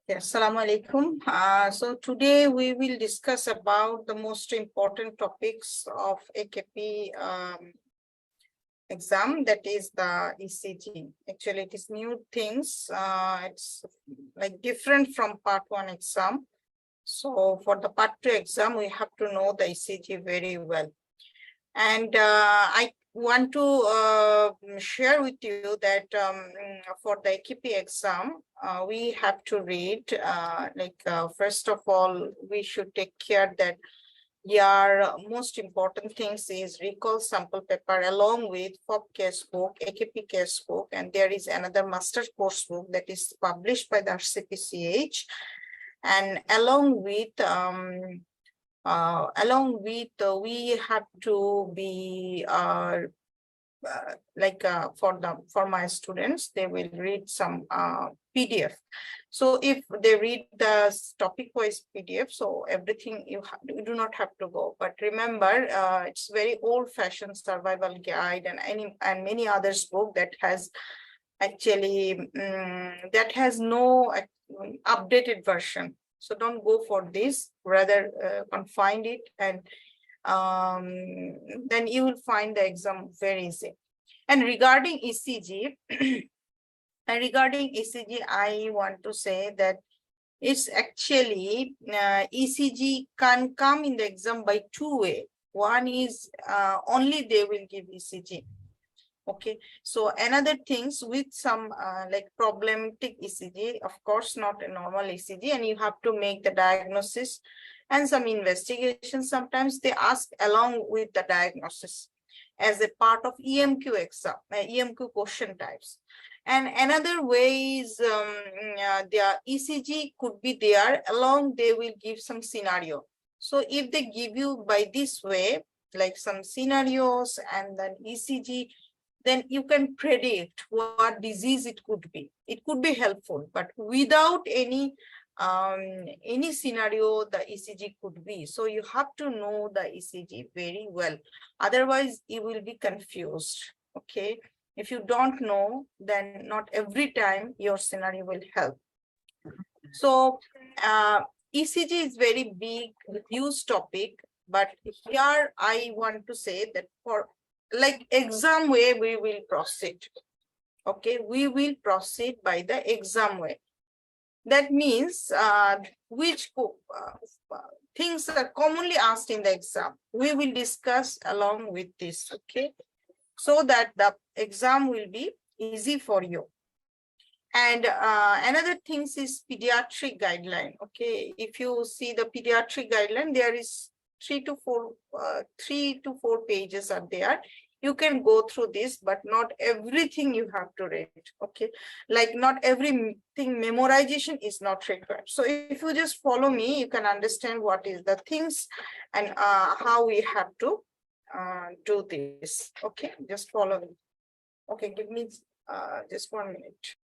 Yes, Assalamu alaikum. So today we will discuss about the most important topics of AKP exam, that is the ECG. Actually, it is new things. It's like different from part 1 exam. So for the part 2 exam, we have to know the ECG very well. And I want to share with you that for the AKP exam, we have to read, first of all, we should take care that your most important things is recall sample paper along with FOB case book, AKP case book, and there is another master course book that is published by the MRCPCH, and along with we have to be for my students, they will read some PDF. So if they read the topic wise PDF, so everything you do not have to go. But remember, it's very old fashioned survival guide and many others book that has actually that has no updated version. So don't go for this, rather confine it, and then you will find the exam very easy. And regarding ECG, I want to say that it's actually ECG can come in the exam by two ways. One is only they will give ECG. Okay, so another things with some like problematic ECG, of course, not a normal ECG, and you have to make the diagnosis and some investigation. Sometimes they ask along with the diagnosis as a part of EMQ exam, EMQ question types. And another way is their ECG could be there along, they will give some scenario. So if they give you by this way, like some scenarios and then ECG, then you can predict what disease it could be. It could be helpful, but without any scenario, the ECG could be. So you have to know the ECG very well. Otherwise, you will be confused. Okay. If you don't know, then not every time your scenario will help. So ECG is very big, huge topic, but here I want to say that for like exam way, we will proceed. Okay, we will proceed by the exam way. That means which things are commonly asked in the exam, we will discuss along with this. Okay, so that the exam will be easy for you. And another things is pediatric guideline. Okay, if you see the pediatric guideline, there is 3 to 4 pages are there. You can go through this, but not everything you have to read. Okay, like not everything memorization is not required. So if you just follow me, you can understand what is the things and how we have to do this. Okay, just follow me. Okay, give me just 1 minute.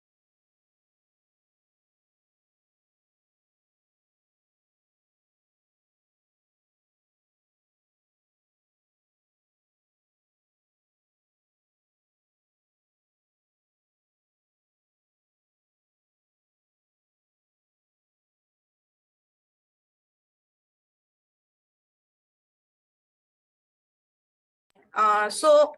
So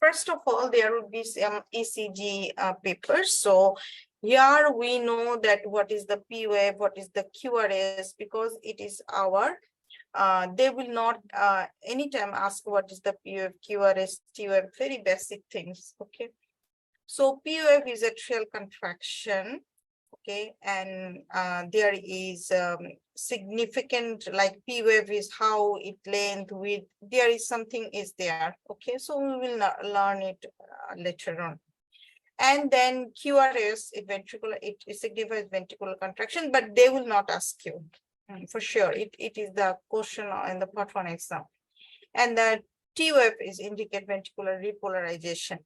first of all, there would be some ECG papers. So here we know that what is the P wave, what is the QRS, because it is our, they will not anytime ask what is the P wave, QRS, T wave, very basic things. Okay. So P wave is atrial contraction. Okay, and there is significant, like P wave is how it length with, there is something is there. Okay, so we will learn it later on. And then QRS, it signifies ventricular contraction, but they will not ask you for sure. It is the question in the part 1 exam. And the T wave is indicate ventricular repolarization.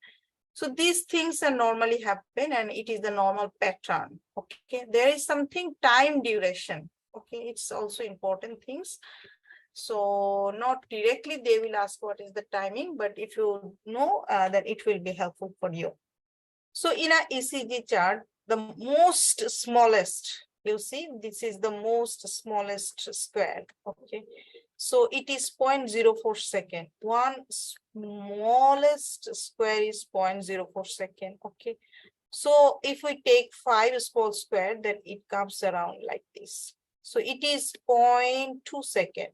So these things are normally happen, and it is the normal pattern. Okay, there is something time duration. Okay, it's also important things. So not directly they will ask what is the timing, but if you know, then it will be helpful for you. So in a ECG chart, the most smallest You see, this is the most smallest square. Okay, so it is 0.04 second. One smallest square is 0.04 second. Okay, so if we take 5 small square, then it comes around like this. So it is 0.2 second.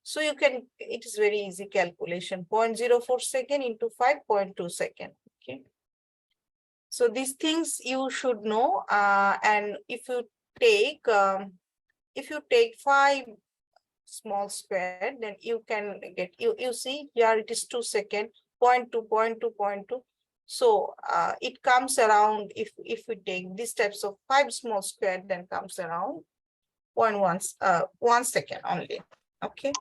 So you can, it is very easy calculation, 0.04 second into 5.2 second. Okay. So these things you should know. And if you take 5 small square, then you can get, you see here it is 2 second, 0.2, 0.2, 0.2. So it comes around, if we take these types of 5 small square, then comes around 1 second only. Okay.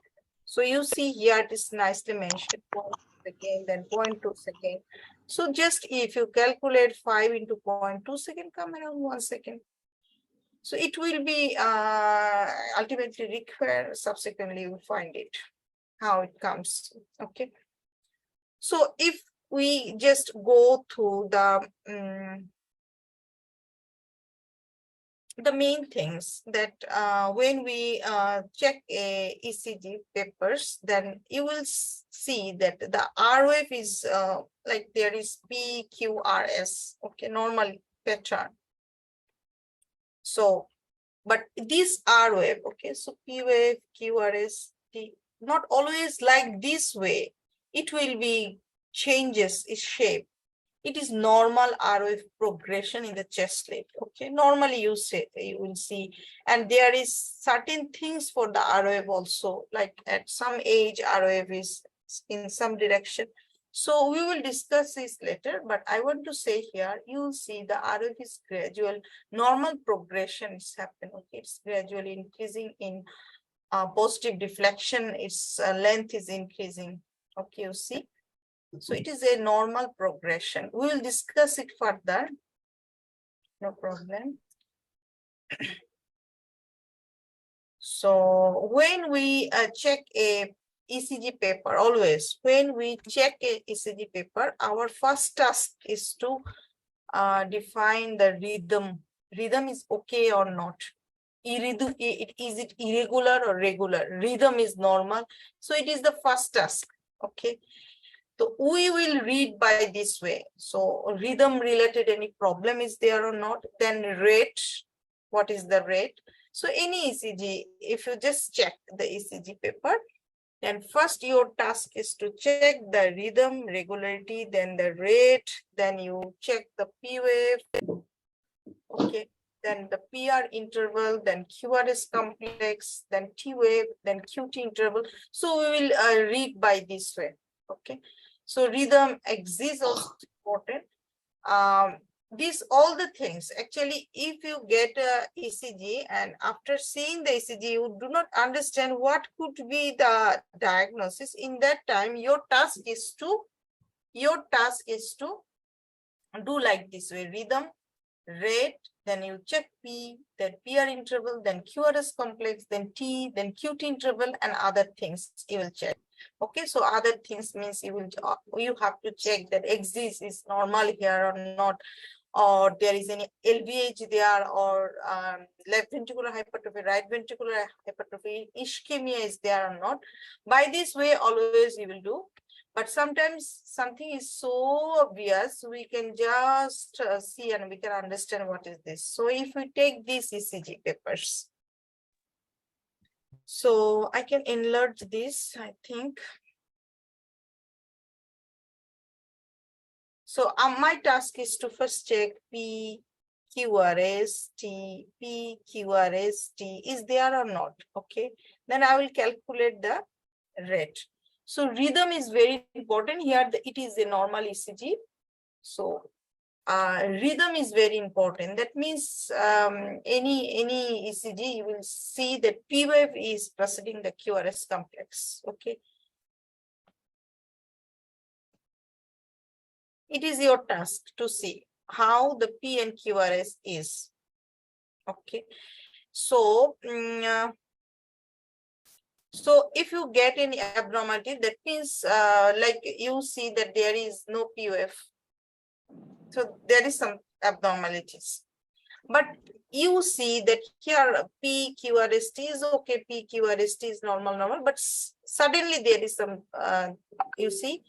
So you see here it is nicely mentioned, 0.2 second, then 0.2 second. So just if you calculate 5 into 0.2 second, come around 1 second. So it will be ultimately required. Subsequently, you will find it, how it comes. Okay. So if we just go to the main things that when we check a ECG papers, then you will see that the R wave is like there is PQRS, okay, normal pattern. So, but this R wave, okay, so P wave, QRS, T, not always like this way. It will be changes its shape. It is normal R wave progression in the chest slit. Okay, normally you will see, and there is certain things for the R wave also, like at some age R wave is in some direction. So we will discuss this later, but I want to say here, you will see the R wave is gradual, normal progression is happening. Okay, it's gradually increasing in positive deflection, its length is increasing. Okay, you see. So it is a normal progression. We will discuss it further. No problem. So when we check a ECG paper, always when we check a ECG paper, our first task is to define the rhythm. Rhythm is okay or not. Is it irregular or regular? Rhythm is normal. So it is the first task. Okay. So we will read by this way. So rhythm related, any problem is there or not? Then rate, what is the rate? So any ECG, if you just check the ECG paper, then first your task is to check the rhythm, regularity, then the rate, then you check the P wave, okay, then the PR interval, then QRS complex, then T wave, then QT interval. So we will read by this way, okay. So rhythm exists also important. These all the things, actually, if you get a ECG and after seeing the ECG, you do not understand what could be the diagnosis. In that time, your task is to do like this way: rhythm, rate, then you check P, then PR interval, then QRS complex, then T, then QT interval, and other things you will check. Okay, so other things means you have to check that exists is normal here or not, or there is any LVH there, or left ventricular hypertrophy, right ventricular hypertrophy, ischemia is there or not. By this way, always you will do. But sometimes something is so obvious, we can just see and we can understand what is this. So if we take these ECG papers, so I can enlarge this, I think. So my task is to first check P, QRS, T, P, QRS, T is there or not, okay? Then I will calculate the rate. So rhythm is very important here. It is a normal ECG. So rhythm is very important. That means any ECG, you will see that P wave is preceding the QRS complex. Okay. It is your task to see how the P and QRS is. Okay. So, so if you get any abnormality, that means like you see that there is no P wave. So there is some abnormalities. But you see that here PQRST is okay, PQRST is normal, but suddenly there is some, you see,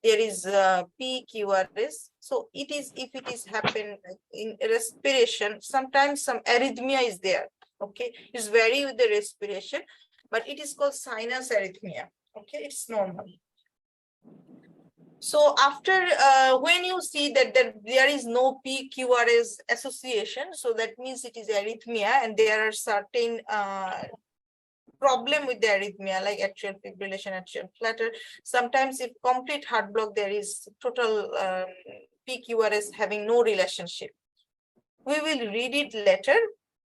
there is PQRS. So it is, if it is happened in respiration, sometimes some arrhythmia is there. Okay, it's vary with the respiration, but it is called sinus arrhythmia. Okay, it's normal. So after when you see that there is no PQRS association, so that means it is arrhythmia, and there are certain problem with the arrhythmia like atrial fibrillation, atrial flutter. Sometimes if complete heart block, there is total PQRS having no relationship. We will read it later.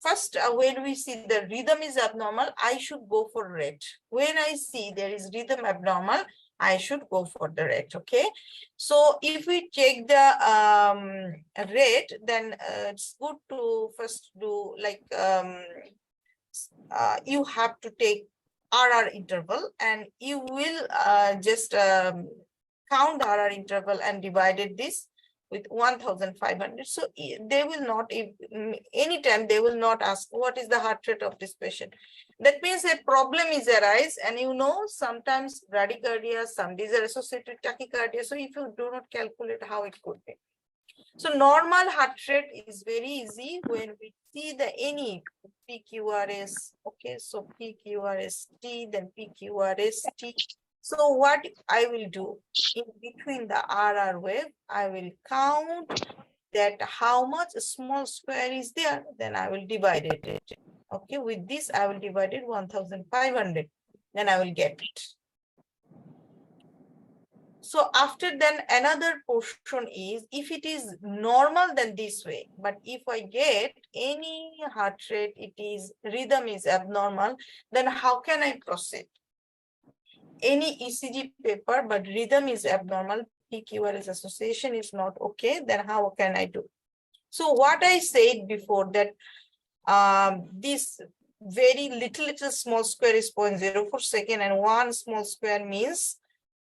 First, when we see the rhythm is abnormal, I should go for rate. When I see there is rhythm abnormal, I should go for the rate. Okay. So if we check the rate, then it's good to first do like you have to take RR interval, and you will just count the RR interval and divided this with 1500. So they will not, anytime they will not ask what is the heart rate of this patient. That means a problem is arise, and you know, sometimes bradycardia, some these are associated with tachycardia. So if you do not calculate, how it could be. So normal heart rate is very easy when we see the any PQRS. Okay, so PQRST, then PQRST. So what I will do in between the RR wave, I will count that how much small square is there, then I will divide it. Okay, with this I will divide it 1500, then I will get it. So after then another portion is if it is normal, then this way. But if I get any heart rate, it is rhythm is abnormal, then how can I proceed? Any ECG paper, but rhythm is abnormal, PQRS association is not okay, then how can I do? So what I said before that this very little small square is 0.04 second, and one small square means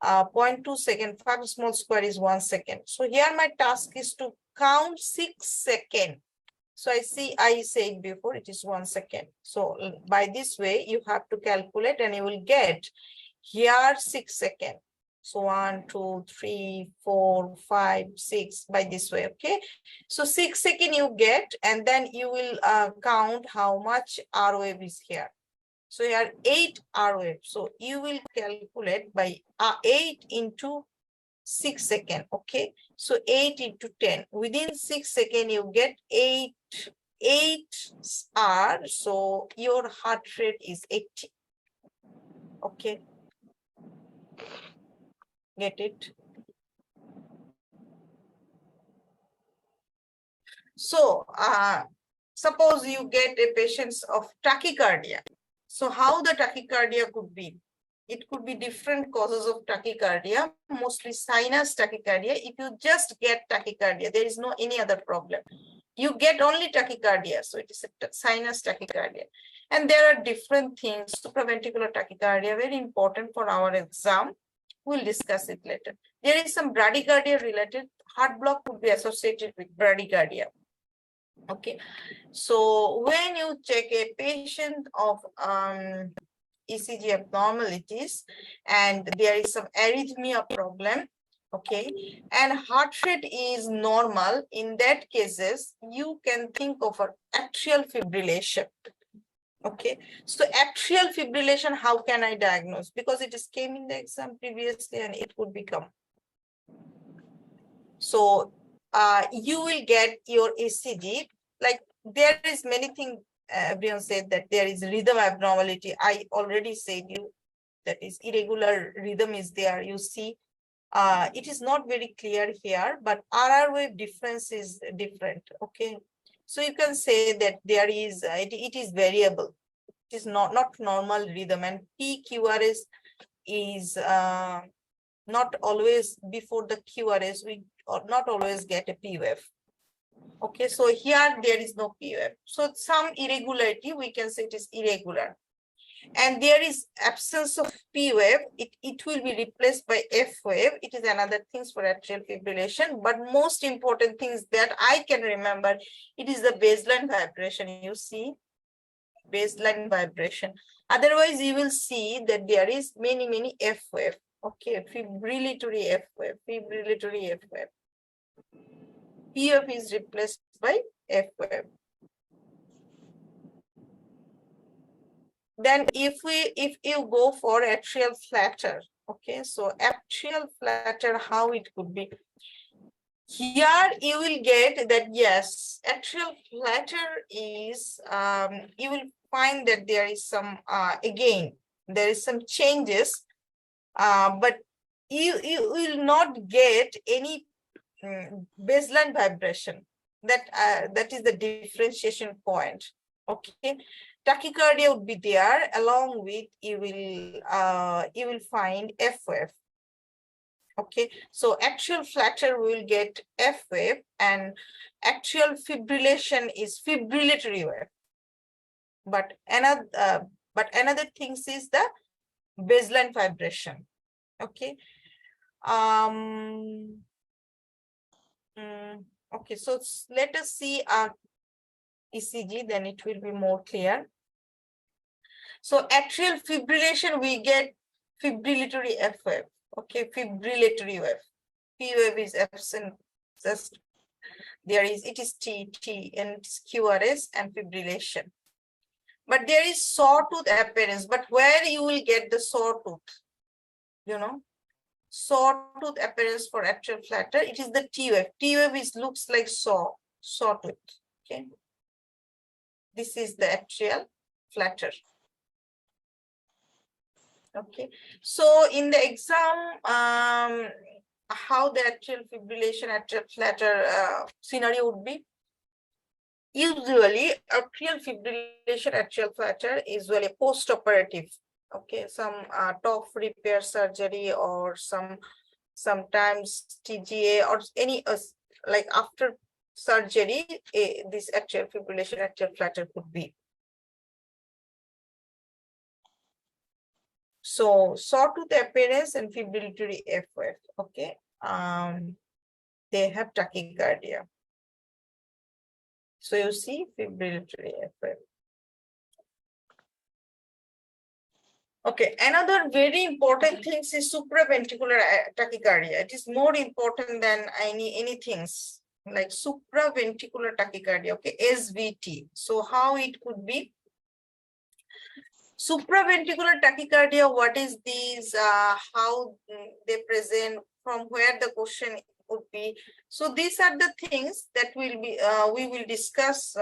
0.2 second, 5 small square is 1 second. So here my task is to count 6 seconds. So I said before it is 1 second. So by this way, you have to calculate and you will get here 6 seconds. So 1, 2, 3, 4, 5, 6 by this way. Okay. So 6 seconds you get, and then you will count how much R wave is here. So here 8 R wave. So you will calculate by 8 into 6 seconds. Okay. So 8 into 10. Within 6 seconds, you get 8 R. So your heart rate is 80. Okay. Get it? So suppose you get a patient of tachycardia. So how the tachycardia could be? It could be different causes of tachycardia, mostly sinus tachycardia. If you just get tachycardia, there is no any other problem. You get only tachycardia, so it is a sinus tachycardia. And there are different things. Supraventricular tachycardia, very important for our exam. We'll discuss it later. There is some bradycardia related. Heart block could be associated with bradycardia. Okay, so when you check a patient of ECG abnormalities and there is some arrhythmia problem, okay, and heart rate is normal, in that cases, you can think of an atrial fibrillation. Okay, so atrial fibrillation, how can I diagnose? Because it just came in the exam previously and it would become. So you will get your ECG, like there is many things, everyone said that there is rhythm abnormality. I already said you that is irregular rhythm is there. You see, it is not very clear here, but RR wave difference is different. Okay, so you can say that there is, it is variable. It is not normal rhythm, and PQRS is not always before the QRS. We not always get a P wave. Okay, so here there is no P wave. So some irregularity, we can say it is irregular. and there is absence of P wave, it will be replaced by F wave. It is another things for atrial fibrillation, but most important things that I can remember, it is the baseline vibration. You see, baseline vibration. Otherwise, you will see that there is many F wave. Okay, fibrillatory F wave, fibrillatory F wave. P wave is replaced by F wave. Then if you go for atrial flutter, okay, so atrial flutter, how it could be? Here you will get that yes, atrial flutter is you will find that there is some again there is some changes, but you will not get any baseline vibration. That is the differentiation point. Okay, tachycardia would be there, along with you will find F wave. Okay, so atrial flutter will get F wave, and atrial fibrillation is fibrillatory wave. But another thing is the baseline vibration. Okay. Okay, so let us see ECG, then it will be more clear. So atrial fibrillation, we get fibrillatory F wave. Okay, fibrillatory wave. P wave is absent. Just there is, it is T, and it's QRS and fibrillation. But there is sawtooth appearance. But where you will get the sawtooth? You know, sawtooth appearance for atrial flutter, it is the T wave. T wave is looks like sawtooth. Okay, this is the atrial flutter. Okay, so in the exam, how the atrial fibrillation, atrial flutter scenario would be? Usually, atrial fibrillation, atrial flutter is usually post-operative. Okay, some top repair surgery, or sometimes TGA, or any like after surgery, this atrial fibrillation, atrial flutter could be. So sawtooth appearance and fibrillatory F wave. Okay, they have tachycardia. So you see fibrillatory F wave. Okay, another very important thing is supraventricular tachycardia. It is more important than anything like supraventricular tachycardia. Okay, SVT. So how it could be? Supraventricular tachycardia, what is these, how they present, from where the question would be. So these are the things that we will discuss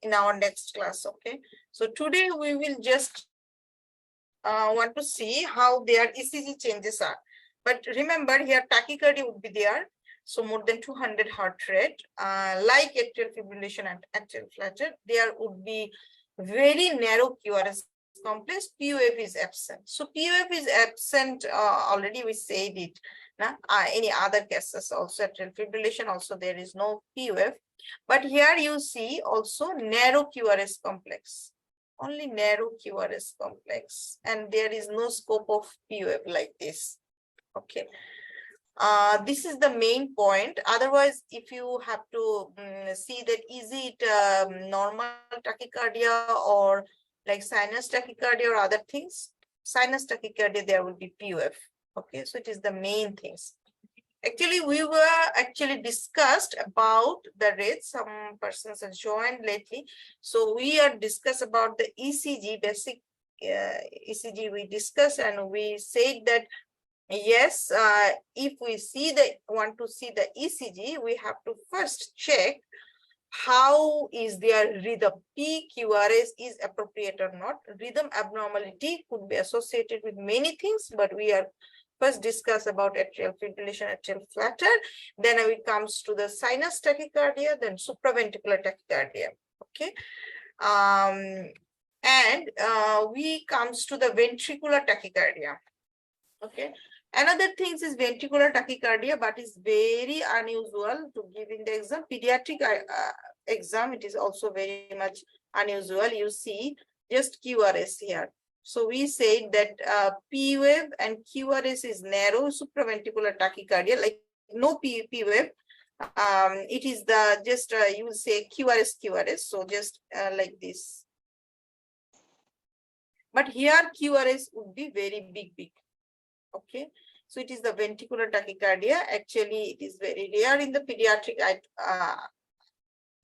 in our next class. Okay, so today we will just want to see how their ECG changes are. But remember, here tachycardia would be there, so more than 200 heart rate, like atrial fibrillation and atrial flutter, there would be very narrow QRS complex. P wave is absent. So P wave is absent, already we said it. Any other cases also, atrial fibrillation also there is no P wave, but here you see also narrow QRS complex, only narrow QRS complex, and there is no scope of P wave like this. Okay, this is the main point. Otherwise, if you have to see that, is it normal tachycardia or like sinus tachycardia or other things? Sinus tachycardia, there will be P wave. Okay, so it is the main things. Actually, we were discussed about the rates. Some persons have joined lately. So we are discussed about the ECG, basic ECG we discussed, and we said that yes, if we want to see the ECG, we have to first check how is their rhythm. PQRS is appropriate or not. Rhythm abnormality could be associated with many things, but we are first discuss about atrial fibrillation, atrial flutter. Then it comes to the sinus tachycardia, then supraventricular tachycardia. Okay, and we comes to the ventricular tachycardia. Okay, another thing is ventricular tachycardia, but is very unusual to give in the exam. Pediatric exam, it is also very much unusual. You see just QRS here. So we said that P wave and QRS is narrow supraventricular tachycardia, like no P wave. It is the just you will say QRS. So just like this. But here QRS would be very big. Okay. So it is the ventricular tachycardia. Actually, it is very rare in the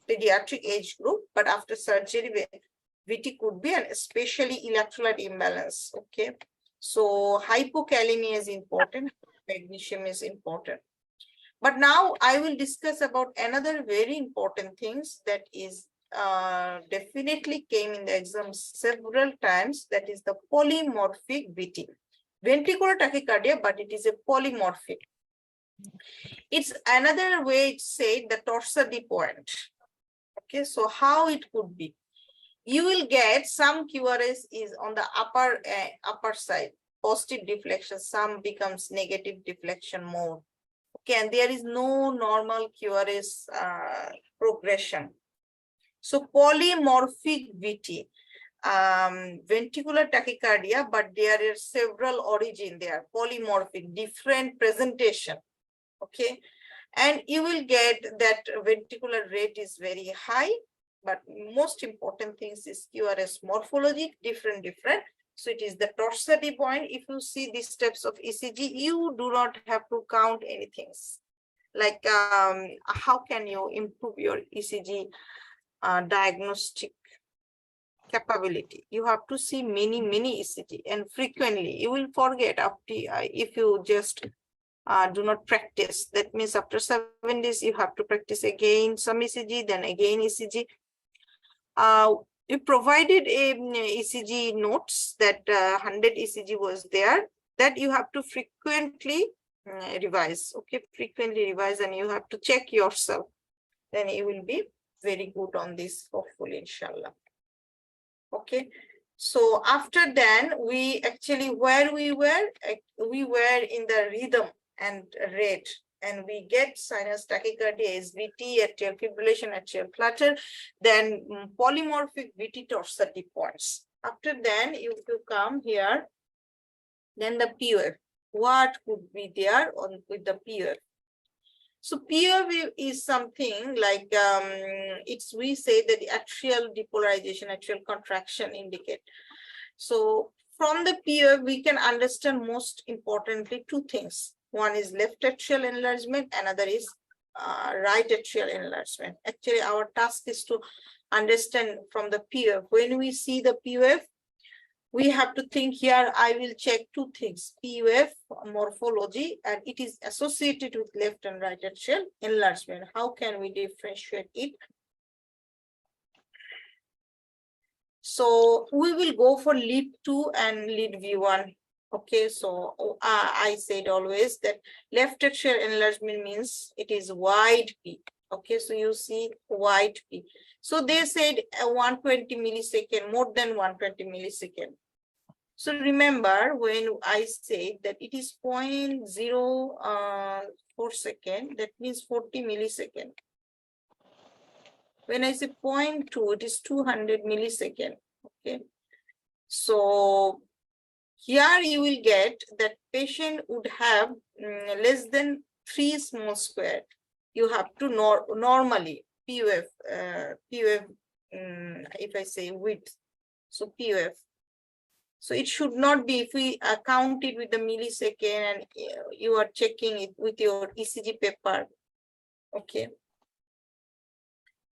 pediatric age group, but after surgery, VT could be, and especially electrolyte imbalance. Okay. So hypokalemia is important, magnesium is important. But now I will discuss about another very important things that is definitely came in the exam several times, that is the polymorphic VT. Ventricular tachycardia, but it is a polymorphic. It's another way to say the torsady point. Okay, so how it could be? You will get some QRS is on the upper side, positive deflection, some becomes negative deflection more. Okay, and there is no normal QRS progression. So polymorphic VT, ventricular tachycardia, but there are several origin there, polymorphic, different presentation. Okay, and you will get that ventricular rate is very high, but most important things is QRS morphologic, different. So it is the torsady point. If you see these steps of ECG, you do not have to count anything. Like how can you improve your ECG diagnostic capability? You have to see many ECG, and frequently you will forget after if you just do not practice. That means after 7 days you have to practice again some ECG, then again ECG. We provided a ECG notes that 100 ECG was there, that you have to frequently revise. Okay, frequently revise, and you have to check yourself. Then you will be very good on this, hopefully, inshallah. Okay, so after then we actually where we were in the rhythm and rate, and we get sinus tachycardia, SVT, atrial fibrillation, atrial flutter, then polymorphic VT torsady points. After then, if you come here, then the POF. What could be there on with the POF? So POF is something like we say that the atrial depolarization, atrial contraction indicate. So from the POF, we can understand most importantly two things. One is left atrial enlargement, another is right atrial enlargement. Actually, our task is to understand from the POF. When we see the POF, we have to think here, I will check two things, POF morphology, and it is associated with left and right atrial enlargement. How can we differentiate it? So we will go for lead 2 and lead V1. Okay, so I said always that left atrial enlargement means it is wide P. Okay, so you see wide P. So they said 120 millisecond, more than 120 millisecond. So remember when I say that it is 0.04 second, that means 40 millisecond. When I say 0.2, it is 200 millisecond. Okay, so here you will get that patient would have less than 3 small square. You have to normally POF, if I say width, so POF. So it should not be, if we count it with the millisecond and you are checking it with your ECG paper. Okay.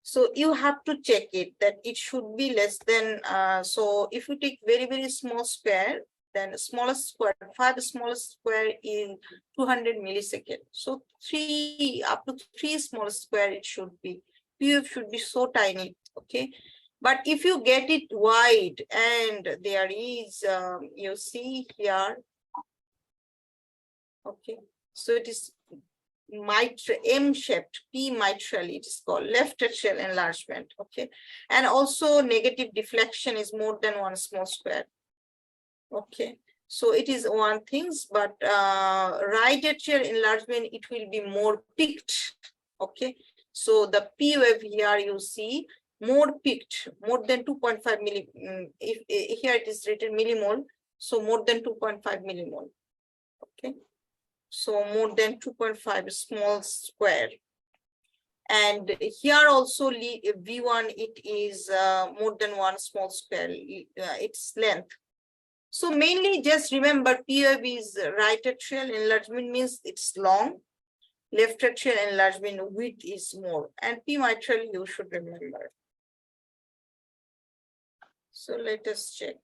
So you have to check it that it should be less than, so if you take very small square, then the smallest square, the smallest square is 200 millisecond. So up to 3 smallest square it should be. POF should be so tiny, okay? But if you get it wide and there is, you see here, okay, so it is mitral, M-shaped, P mitral, it is called left atrial enlargement, okay, and also negative deflection is more than 1 small square, okay. So it is one thing, but right atrial enlargement, it will be more peaked, okay. So the POF here you see more peaked, more than 2.5 milli, if here it is written millimole, so more than 2.5 millimole. Okay, so more than 2.5 small square. And here also V1, it is more than 1 small square, its length. So mainly just remember PF is right atrial enlargement means it's long, left atrial enlargement width is more, and P mitral you should remember. So let us check.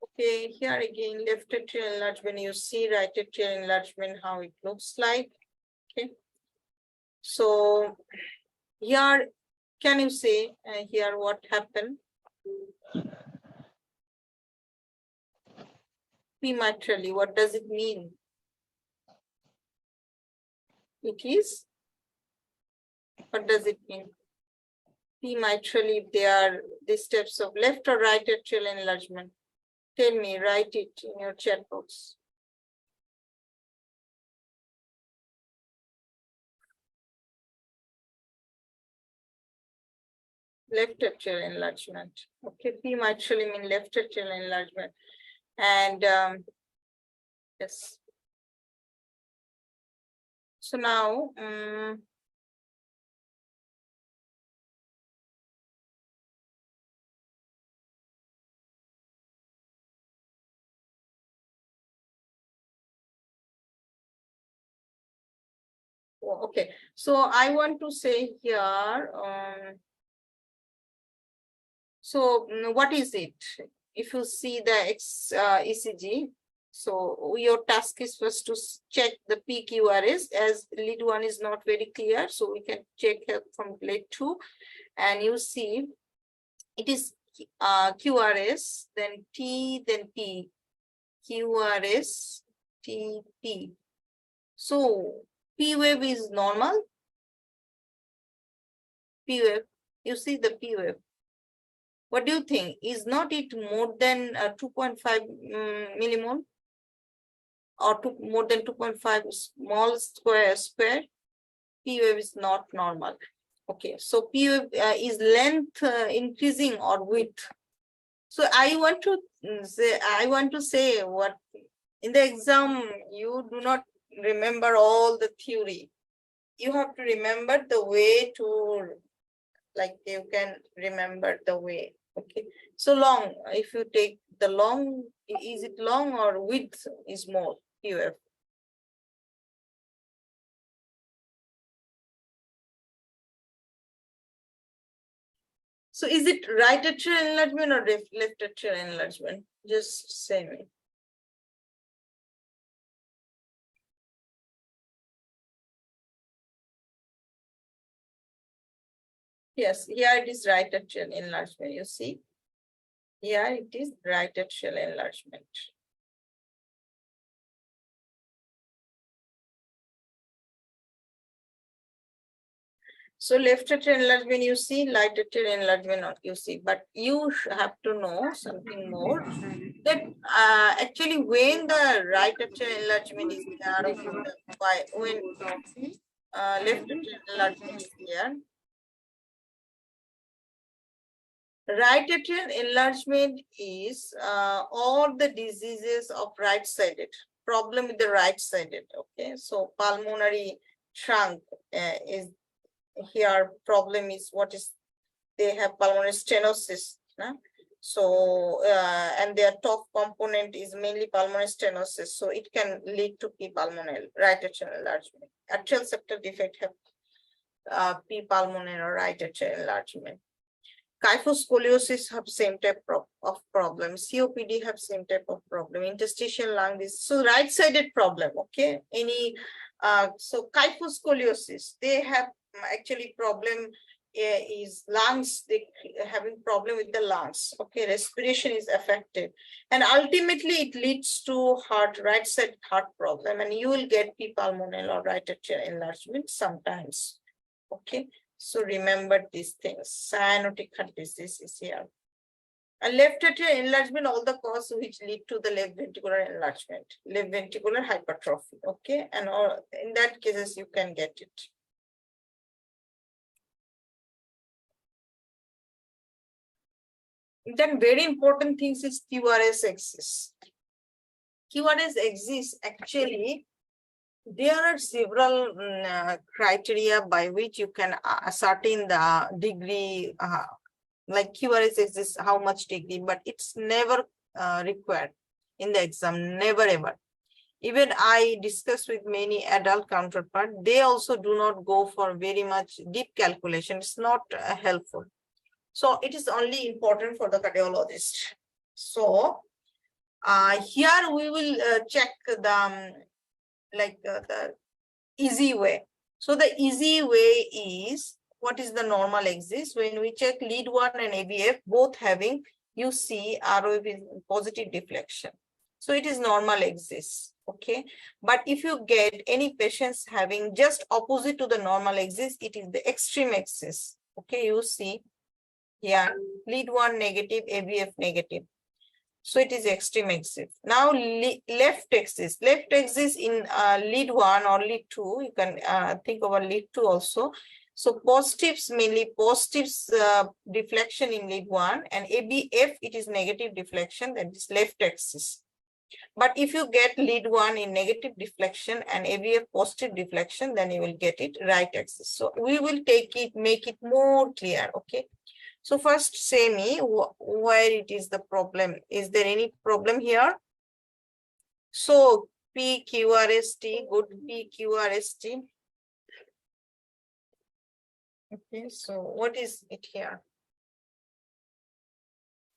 Okay, here again, left atrial enlargement, you see right atrial enlargement, how it looks like. Okay. So here, can you say here what happened? Prematurely, what does it mean? It is, what does it mean? Prematurely, if they are the steps of left or right atrial enlargement. Tell me, write it in your chat box. Left atrial enlargement. Okay, prematurely mean left atrial enlargement. And yes. So now, okay, so I want to say here, so what is it? If you see the ECG, so your task is first to check the PQRS, as lead 1 is not very clear, so we can check from lead 2, and you see it is QRS, then T, then P, QRS, T, P. So P wave is normal. P wave, you see the P wave. What do you think? Is not it more than 2.5 millimole or more than 2.5 small square? P wave is not normal. Okay, so P wave is length increasing or width? So I want to say what in the exam you do not remember all the theory. You have to remember the way to, like you can remember the way. Okay, so long, if you take the long, is it long or width is more PF? So is it right atrial enlargement or left atrial enlargement? Just say me. Yes, here it is right atrial enlargement, you see. Here it is right atrial enlargement. So left atrial enlargement you see, right atrial enlargement you see, but you have to know something more, that actually when the right atrial enlargement is there, when left atrial enlargement is there, right atrial enlargement is all the diseases of right-sided, problem with the right-sided. Okay, so pulmonary trunk is here. Problem is what is, they have pulmonary stenosis. So and their top component is mainly pulmonary stenosis, so it can lead to P pulmonale, right atrial enlargement. Atrial septal defect have P pulmonale or right atrial enlargement. Kyphoscoliosis have same type of problem. COPD have same type of problem. Interstitial lung disease, so right-sided problem. Okay, any so kyphoscoliosis, they have actually problem is lungs. They having problem with the lungs. Okay, respiration is affected, and ultimately it leads to right side heart problem, and you will get P pulmonale or right atrial enlargement sometimes. Okay. So remember these things. Cyanotic heart disease is here. A left atrial enlargement, all the causes which lead to the left ventricular enlargement, left ventricular hypertrophy. Okay, and all in that cases you can get it. Then very important things is QRS axis. QRS axis actually, there are several criteria by which you can ascertain the degree, like QRS axis, how much degree, but it's never required in the exam, never ever. Even I discuss with many adult counterparts, they also do not go for very much deep calculation. It's not helpful. So it is only important for the cardiologist. So here we will check the the easy way. So the easy way is, what is the normal axis? When we check lead 1 and ABF, both having, you see ROF is positive deflection. So it is normal axis. Okay. But if you get any patients having just opposite to the normal axis, it is the extreme axis. Okay. You see here, lead 1 negative, ABF negative. So it is extreme axis. Now left axis in lead 1 or lead 2, you can think about lead 2 also. So positives, mainly positives deflection in lead 1, and ABF, it is negative deflection, that is left axis. But if you get lead 1 in negative deflection and ABF positive deflection, then you will get it right axis. So we will take it, make it more clear. Okay. So first say me where it is the problem. Is there any problem here? So PQRST, good PQRST. Okay, so what is it here?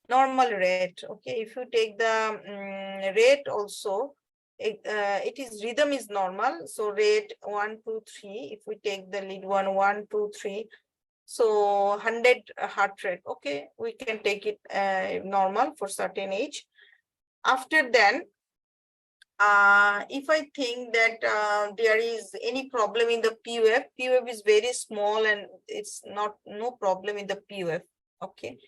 Normal rate. Okay, if you take the rate also, it is rhythm is normal. So rate 1, 2, 3. If we take the lead 1, 1, 2, 3. So 100 heart rate. Okay, we can take it normal for certain age. After then, if I think that there is any problem in the PUF, PUF is very small and it's no problem in the PUF. Okay.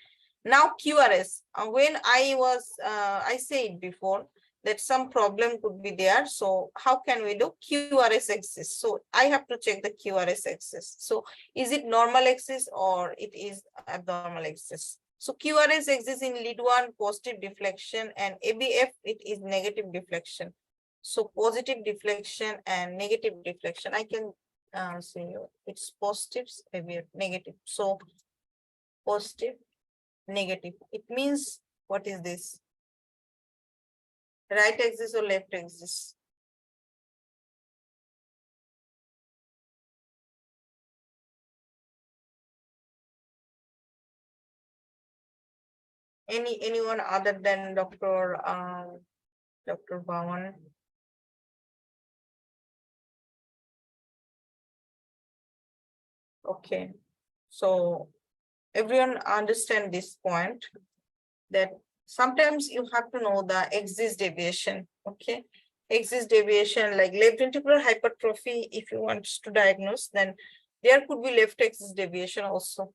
Now QRS. When I said before that some problem could be there. So how can we do? QRS axis. So I have to check the QRS axis. So is it normal axis or it is abnormal axis? So QRS axis in lead 1 positive deflection and ABF, it is negative deflection. So positive deflection and negative deflection. I can see it's positives, ABF negative. So positive, negative. It means what is this? Right axis or left axis? Anyone other than Dr. Bhawan? Okay, so everyone understand this point, that sometimes you have to know the axis deviation. Okay, axis deviation, like left ventricular hypertrophy, if you want to diagnose, then there could be left axis deviation also.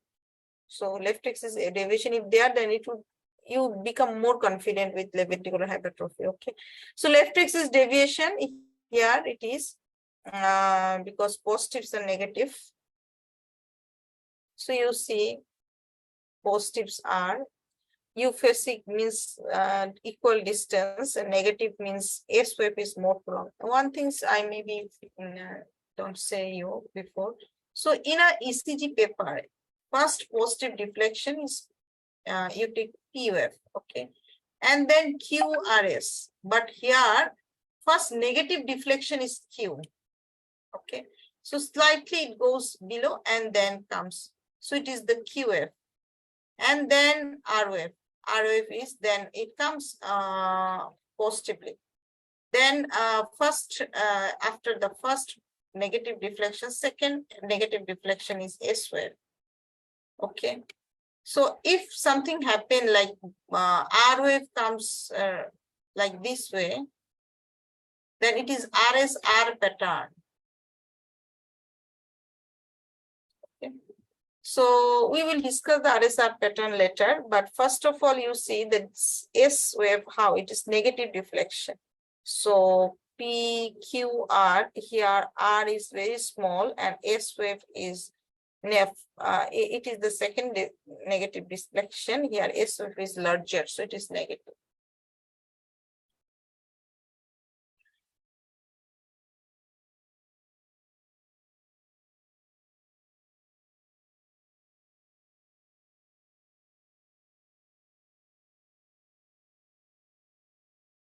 So left axis deviation, if there, then it would, you become more confident with left ventricular hypertrophy. Okay, so left axis deviation, here it is because positives are negative. So you see positives are euphasic, means equal distance, and negative means S wave is more prolonged. One things I maybe don't say you before. So in a ECG paper, first positive deflection is you take PUF, okay, and then QRS. But here, first negative deflection is Q, okay. So slightly it goes below and then comes. So it is the QF, and then ROF. ROF is, then it comes positively. Then first, after the first negative deflection, second negative deflection is S wave. Okay. So if something happen like R wave comes like this way, then it is RSR pattern. Okay. So we will discuss the RSR pattern later, but first of all, you see that S wave, how it is negative deflection. So PQR here, R is very small and S wave is it is the second negative deflection. Here S wave is larger, so it is negative.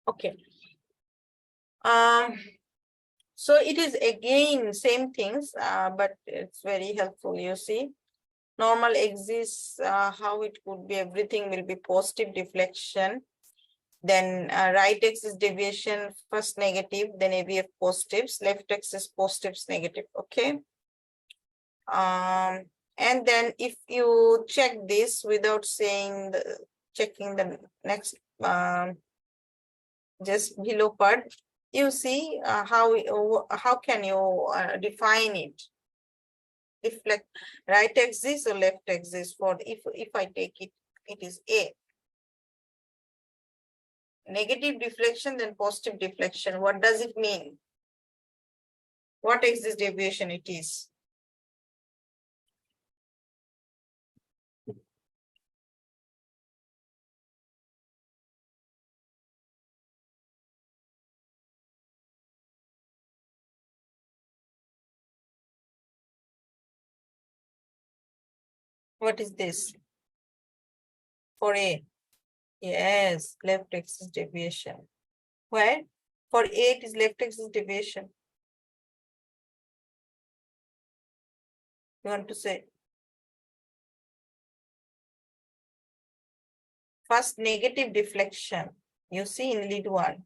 Okay. So it is again same things, but it's very helpful. You see, normal exists, how it could be, everything will be positive deflection. Then right axis deviation, first negative, then AVF positives, left axis positives, negative. Okay. And then if you check this without saying checking the next just below part, you see how can you define it? Deflect right axis or left axis. For if I take it, it is A. Negative deflection, then positive deflection. What does it mean? What axis deviation it is? What is this? For A. Yes, left axis deviation. Where? For A, it is left axis deviation. You want to say? First, negative deflection. You see in lead one.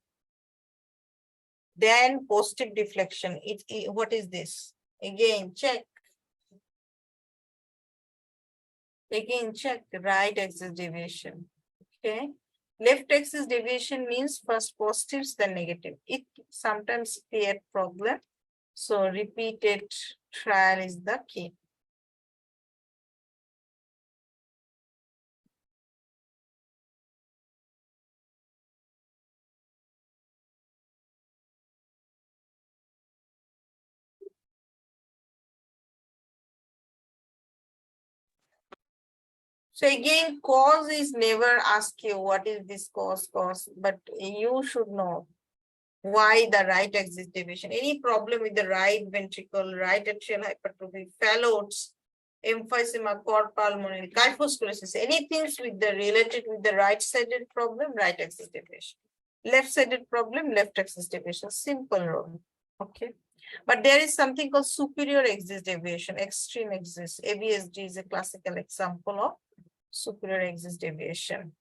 Then positive deflection. What is this? Again, check. Again, check the right axis deviation. Okay. Left axis deviation means first positives, then negative. It sometimes create problem. So repeated trial is the key. So again, cause is never ask you what is this cause, but you should know why the right axis deviation. Any problem with the right ventricle, right atrial hypertrophy, phallus, emphysema, cord pulmonary, kyphoscoliosis, anything with the related with the right-sided problem, right axis deviation. Left-sided problem, left axis deviation. Simple rule. Okay. But there is something called superior axis deviation, extreme axis. ABSD is a classical example of superior axis deviation.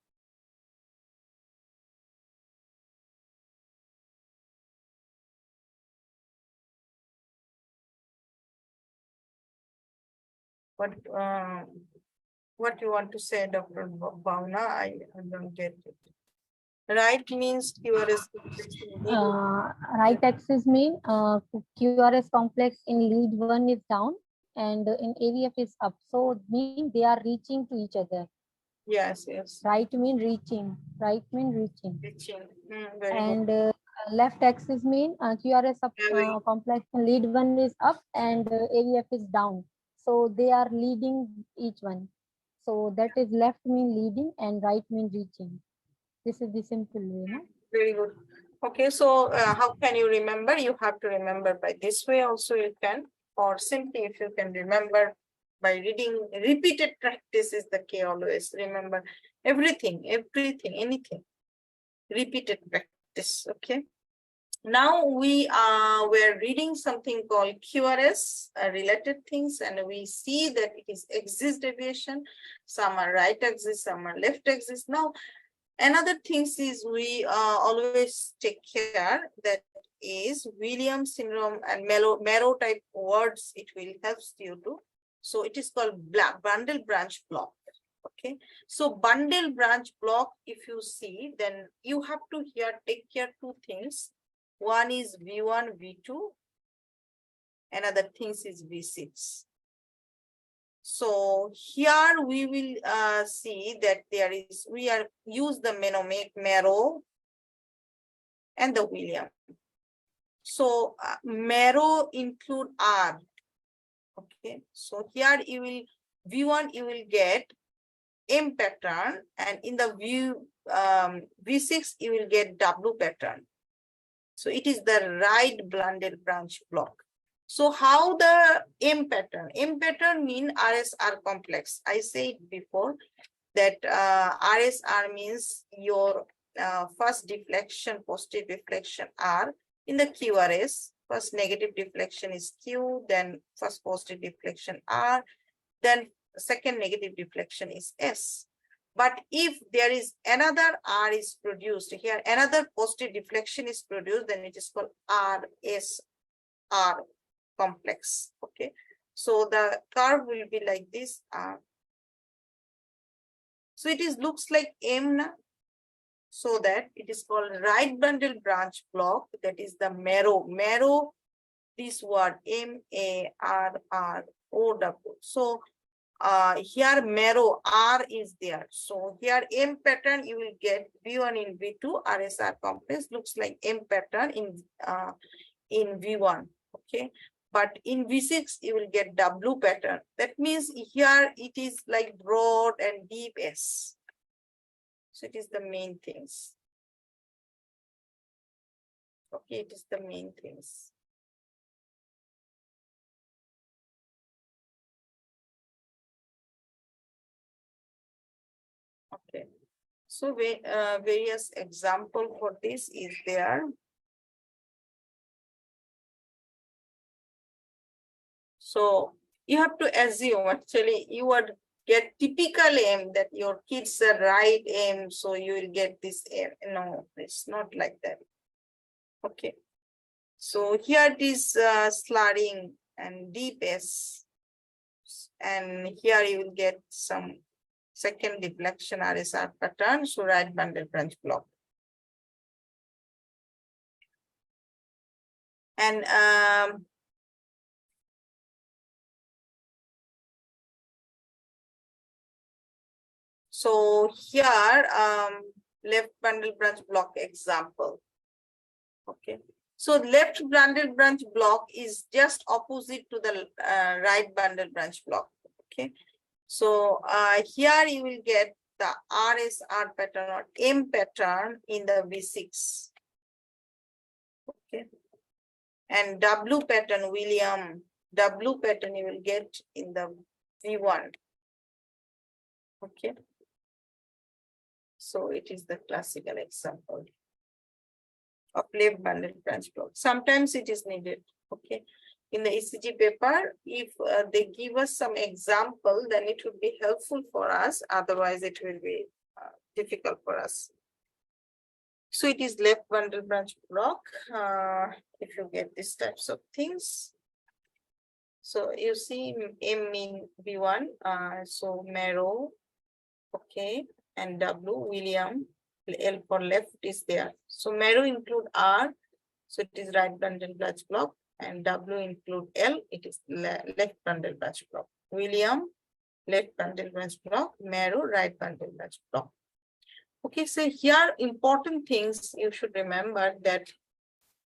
What you want to say, Dr. Bhavna? I don't get it. Right means QRS complex. Right axis mean QRS complex in lead one is down and in AVF is up. So mean they are reaching to each other. Yes, yes. Right mean reaching. Right mean reaching. Reaching. Very And good. left axis mean QRS up, complex in lead one is up and AVF is down. So they are leading each one. So that is left mean leading and right mean reaching. This is the simple way, no? Very good. Okay, so how can you remember? You have to remember by this way also you can, or simply if you can remember by reading, repeated practice is the key always. Remember everything, anything. Repeated practice, okay? Now we're reading something called QRS, related things, and we see that it is axis deviation. Some are right axis, some are left axis. Now, another thing is we always take care that is Williams syndrome and Marrow type words. It will help you to. So it is called bundle branch block. Okay, so bundle branch block, if you see, then you have to here take care two things. One is V1, V2, another thing is V6. So here we will see that we are use the marrow and the William. So marrow include R. Okay, so here you will V1 you will get M pattern, and in the V6 you will get W pattern. So it is the right bundled branch block. So how the M pattern? M pattern mean RSR complex. I said before that RSR means your first deflection, positive deflection R. In the QRS, first negative deflection is Q, then first positive deflection R, then second negative deflection is S. But if there is another R is produced here, another positive deflection is produced, then it is called RSR complex. Okay, so the curve will be like this. So it is looks like M now. So that it is called right bundle branch block. That is the marrow. Marrow, this word MARROW. So here marrow R is there. So here M pattern you will get V1 in V2 RSR complex looks like M pattern in V1. Okay, but in V6 you will get W pattern. That means here it is like broad and deep S. So it is the main things. Okay, it is the main things. Okay, so various example for this is there. So you have to assume actually you would get typical M that your kids are right M, so you will get this M. No, it's not like that. Okay, so here it is slurring and deep S, and here you will get some second deflection RSR pattern, so right bundle branch block. And so here left bundle branch block example. Okay, so left bundle branch block is just opposite to the right bundle branch block. Okay, so here you will get the RSR pattern or M pattern in the V6. Okay, and W pattern, William, W pattern you will get in the V1. Okay, so it is the classical example of left bundle branch block. Sometimes it is needed. Okay, in the ECG paper, if they give us some example, then it would be helpful for us. Otherwise, it will be difficult for us. So it is left bundle branch block. If you get these types of things. So you see M in V1, so marrow, okay, and W, William, L for left is there. So marrow include R, so it is right bundle branch block, and W include L, it is left bundle branch block. William, left bundle branch block, marrow, right bundle branch block. Okay, so here important things you should remember that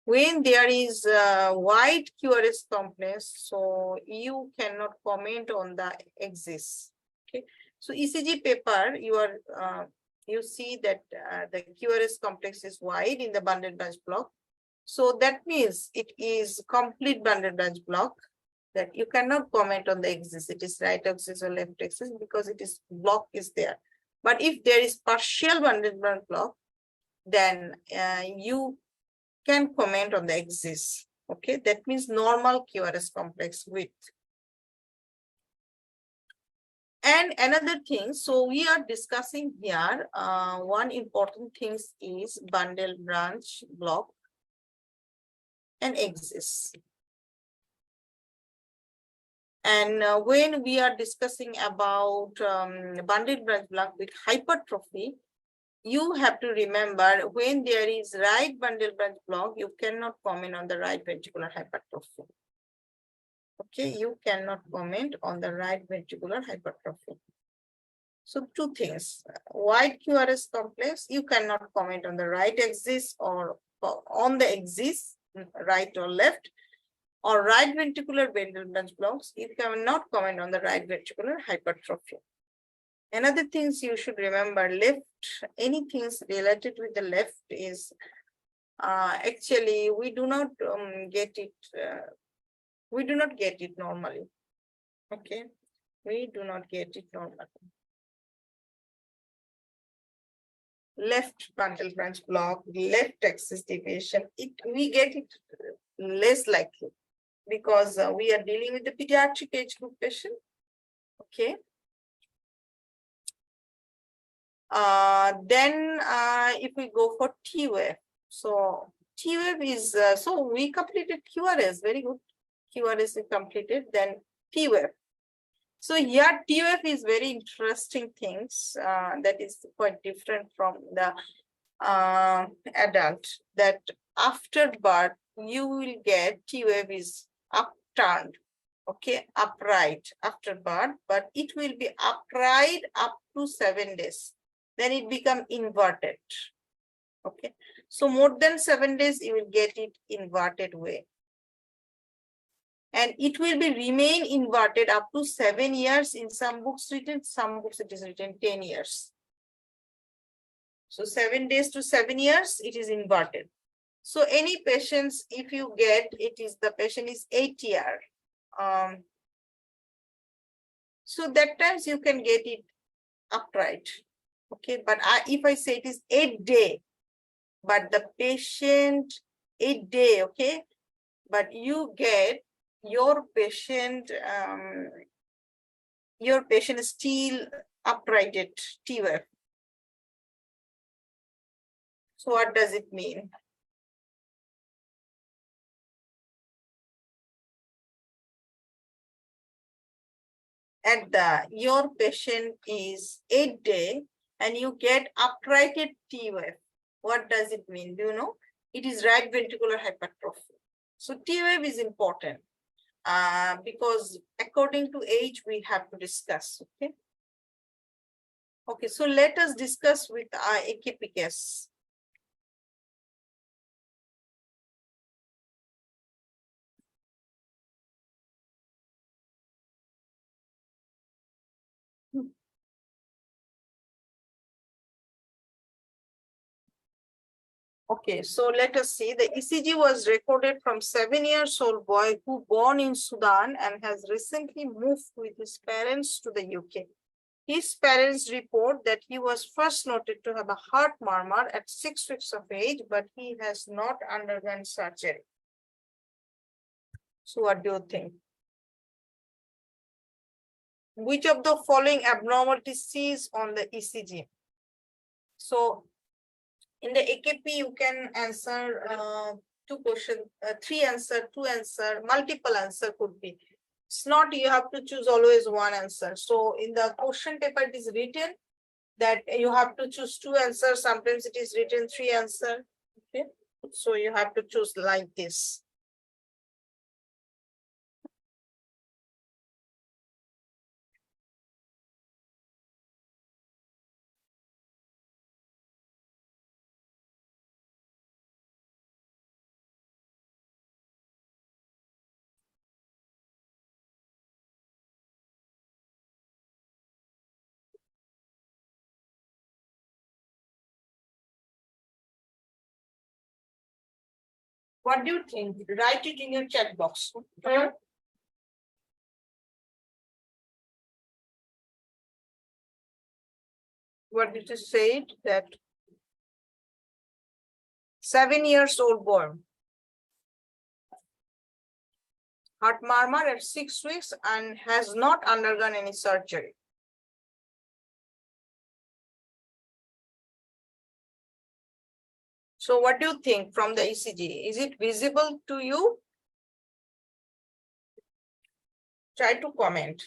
when there is a wide QRS complex, so you cannot comment on the axis. Okay, so ECG paper, you see that the QRS complex is wide in the bundle branch block. So that means it is complete bundle branch block that you cannot comment on the axis. It is right axis or left axis because it is block is there. But if there is partial bundle branch block, then you can comment on the axis. Okay, that means normal QRS complex width. And another thing, so we are discussing here, one important thing is bundle branch block and axis. And when we are discussing about bundle branch block with hypertrophy, you have to remember when there is right bundle branch block, you cannot comment on the right ventricular hypertrophy. Okay, you cannot comment on the right ventricular hypertrophy. So two things, wide QRS complex, you cannot comment on the right axis or on the axis, right or left, or right ventricular bendal branch blocks, you cannot comment on the right ventricular hypertrophy. Another things you should remember, left, anything related with the left is actually we do not get it normally. Okay, we do not get it normally. Left frontal branch block, left axis deviation, we get it less likely because we are dealing with the pediatric age group patient. Okay. Then if we go for T-wave, so T-wave is, so we completed QRS, very good. QRS is completed, then T-wave. So here T-wave is very interesting things that is quite different from the adult, that after birth you will get T-wave is upturned, okay, upright after birth, but it will be upright up to 7 days. Then it become inverted. Okay, so more than 7 days you will get it inverted way, and it will be remain inverted up to 7 years. In some books written, some books it is written 10 years. So 7 days to 7 years it is inverted. So any patients, if you get it, is the patient is 8 year, so that times you can get it upright. Okay, but if I say it is 8 day, but the patient 8 day, okay, but you get your patient is still uprighted T-wave. So what does it mean? At your patient is 8 day and you get uprighted T-wave. What does it mean? Do you know? It is right ventricular hypertrophy. So T-wave is important because according to age we have to discuss. Okay. Okay. So let us discuss with AKP case. Okay, so let us see. The ECG was recorded from 7-year-old boy who born in Sudan and has recently moved with his parents to the UK. His parents report that he was first noted to have a heart murmur at 6 weeks of age, but he has not undergone surgery. So what do you think? Which of the following abnormalities sees on the ECG? So in the AKP, you can answer 2 questions, 3 answer, 2 answer, multiple answer could be. It's not you have to choose always one answer. So in the question paper, it is written that you have to choose 2 answers. Sometimes it is written 3 answer. Okay, so you have to choose like this. What do you think? Write it in your chat box. What did you say? That 7-year-old boy, heart murmur at 6 weeks and has not undergone any surgery. So what do you think from the ECG? Is it visible to you? Try to comment.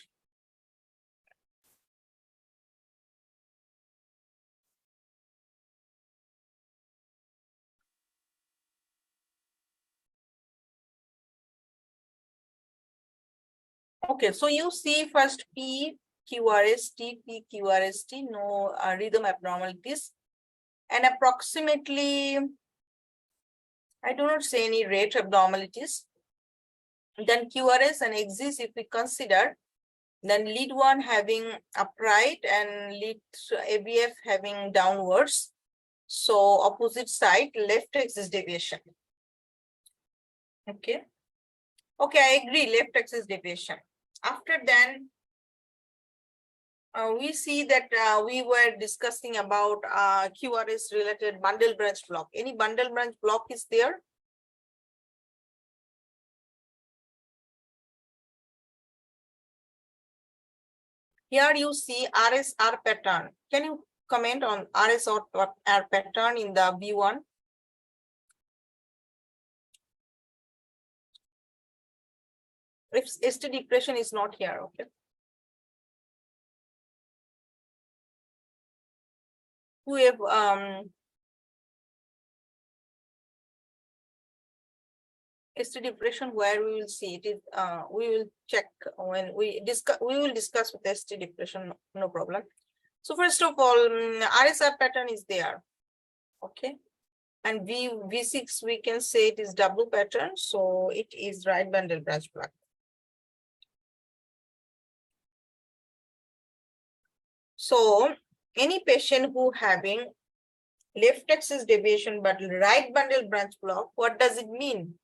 Okay, so you see first P, QRST, P, QRST, no rhythm abnormalities. And approximately, I do not say any rate abnormalities. Then QRS and exists if we consider, then lead 1 having upright and lead ABF having downwards. So opposite side, left axis deviation. Okay. Okay, I agree, left axis deviation. After then, we see that we were discussing about QRS related bundle branch block. Any bundle branch block is there? Here you see RSR pattern. Can you comment on RSR pattern in the V1? If ST depression is not here, okay. We have ST depression where we will see it is we will check when we discuss, we will discuss with ST depression, no problem. So first of all, RSR pattern is there, okay, and V6 we can say it is double pattern, so it is right bundle branch block. So any patient who having left axis deviation but right bundle branch block, what does it mean?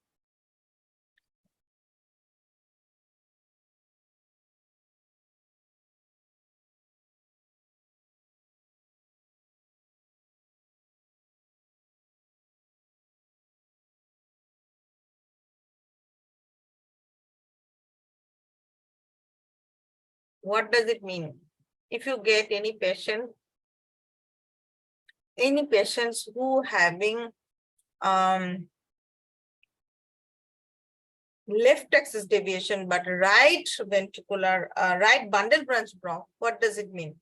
What does it mean? If you get any patients who having left axis deviation but right ventricular right bundle branch block, what does it mean?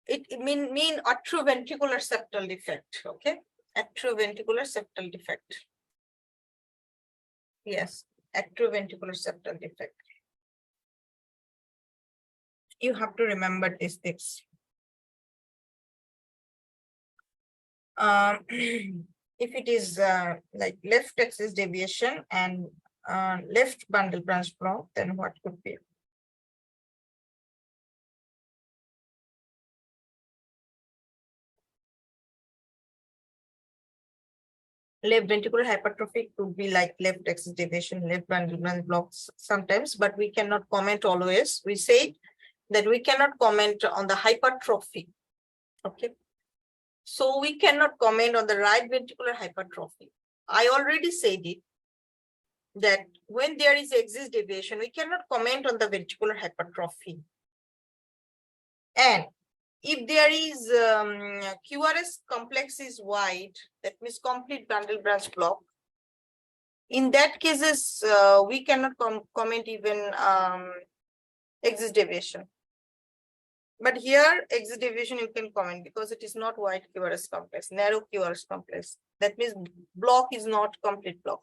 It mean atrioventricular septal defect, okay, atrioventricular septal defect. Yes, atrioventricular septal defect. You have to remember these things. If it is like left axis deviation and left bundle branch block, then what could be? Left ventricular hypertrophy could be like left axis deviation, left bundle branch blocks sometimes, but we cannot comment always. We say that we cannot comment on the hypertrophy. Okay. So we cannot comment on the right ventricular hypertrophy. I already said it, that when there is axis deviation, we cannot comment on the ventricular hypertrophy. And if there is QRS complex is wide, that means complete bundle branch block, in that cases, we cannot comment even axis deviation. But here, axis deviation you can comment because it is not wide QRS complex, narrow QRS complex. That means block is not complete block.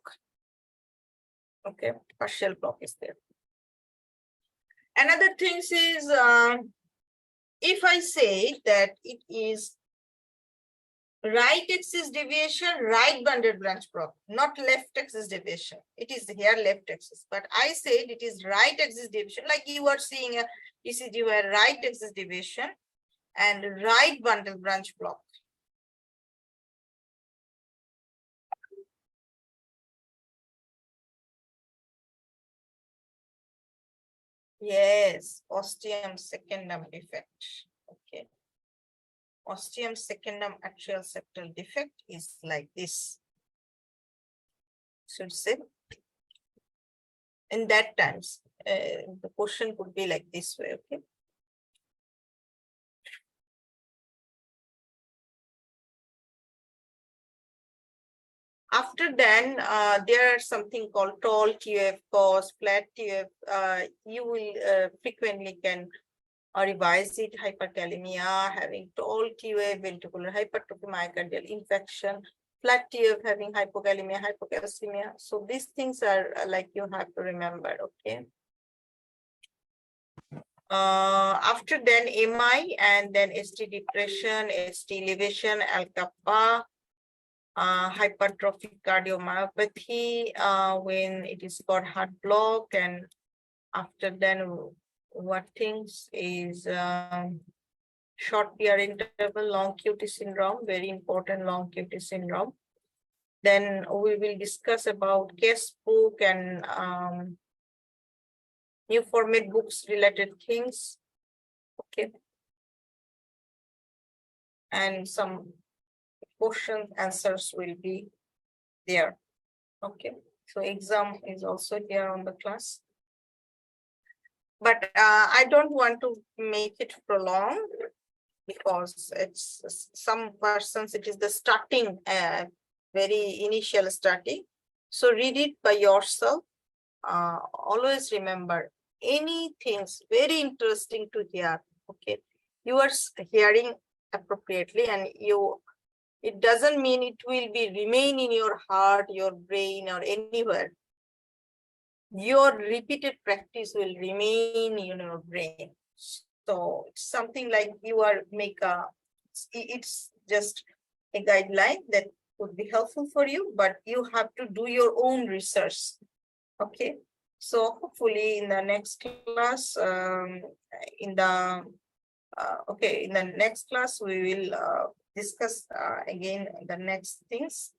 Okay, partial block is there. Another thing is, if I say that it is right axis deviation, right bundle branch block, not left axis deviation. It is here left axis, but I said it is right axis deviation, like you are seeing a ECG where right axis deviation and right bundle branch block. Yes, ostium secundum defect. Okay. Ostium secundum atrial septal defect is like this. Should say. In that times, the question could be like this way, okay. After then, there are something called tall TF, cos, flat TF. You will frequently can revise it, hyperkalemia, having tall TF, ventricular hypertrophy, myocardial infection, flat TF, having hypokalemia, hypocalcemia. So these things are like you have to remember, okay. After then MI and then ST depression, ST elevation, L-kappa, hypertrophic cardiomyopathy when it is got heart block, and after then what things is short PR interval, long QT syndrome, very important long QT syndrome. Then we will discuss about case book and new format books related things. Okay. And some question answers will be there. Okay. So exam is also here on the class. But I don't want to make it prolonged because it's some persons, it is the starting, very initial starting. So read it by yourself. Always remember, anything's very interesting to hear. Okay, you are hearing appropriately, and it doesn't mean it will be remain in your heart, your brain, or anywhere. Your repeated practice will remain in your brain. So it's something like you are it's just a guideline that would be helpful for you, but you have to do your own research. Okay, so hopefully in the next class, in the next class we will discuss again the next things.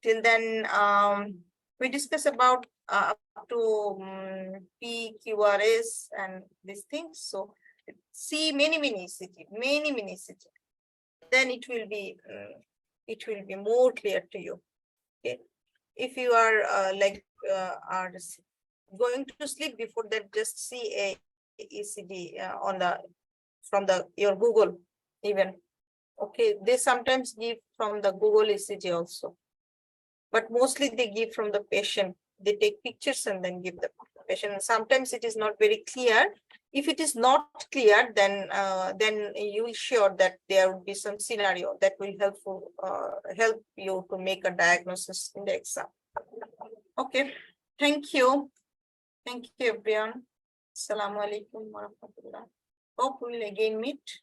Till then, we discuss about up to PQRS and these things. So see many ECG. Then it will be more clear to you. Okay, if you are are going to sleep before that, just see a ECG on from your Google even. Okay, they sometimes give from the Google ECG also, but mostly they give from the patient. They take pictures and then give the patient. Sometimes it is not very clear. If it is not clear, then you will sure that there will be some scenario that will help you to make a diagnosis in the exam. Okay, thank you everyone. Assalamu alaikum warahmatullah. Hope we will again meet.